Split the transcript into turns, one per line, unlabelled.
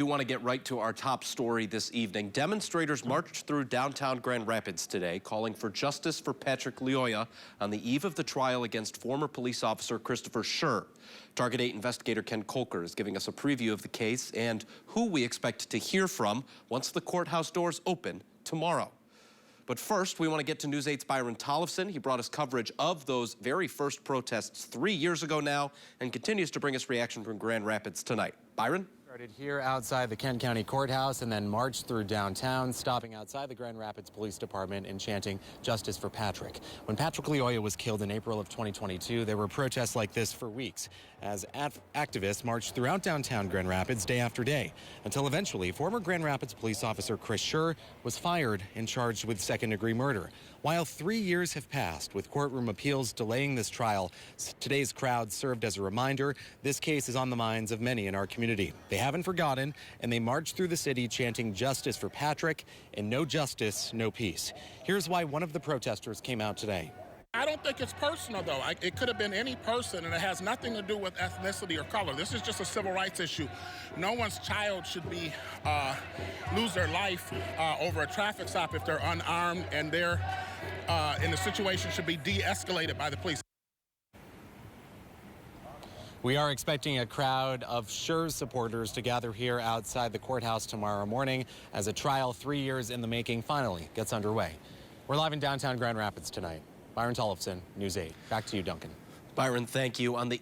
We want to get right to our top story this evening. Demonstrators marched through downtown Grand Rapids today, calling for justice for Patrick Lyoya on the eve of the trial against former police officer Christopher Schurr. Target 8 investigator Ken Kolker is giving us a preview of the case and who we expect to hear from once the courthouse doors open tomorrow. But first, we want to get to News 8's Byron Tollefson. He brought us coverage of those very first protests 3 years ago now and continues to bring us reaction from Grand Rapids tonight. Byron?
Started here outside the Kent County Courthouse and then marched through downtown, stopping outside the Grand Rapids Police Department and chanting justice for Patrick. When Patrick Lyoya was killed in April of 2022, there were protests like this for weeks as activists marched throughout downtown Grand Rapids day after day until eventually former Grand Rapids police officer Chris Schurr was fired and charged with second-degree murder. While 3 years have passed with courtroom appeals delaying this trial, today's crowd served as a reminder this case is on the minds of many in our community. They haven't forgotten, and they marched through the city chanting justice for Patrick and no justice, no peace. Here's why one of the protesters came out today.
I don't think it's personal, though. It could have been any person, and it has nothing to do with ethnicity or color. This is just a civil rights issue. No one's child should be lose their life over a traffic stop if they're unarmed, and they're in the situation should be de-escalated by the police.
We are expecting a crowd of Schurr's supporters to gather here outside the courthouse tomorrow morning as a trial 3 years in the making finally gets underway. We're live in downtown Grand Rapids tonight. Byron Tollefson, News 8. Back to you, Duncan.
Byron, thank you. On the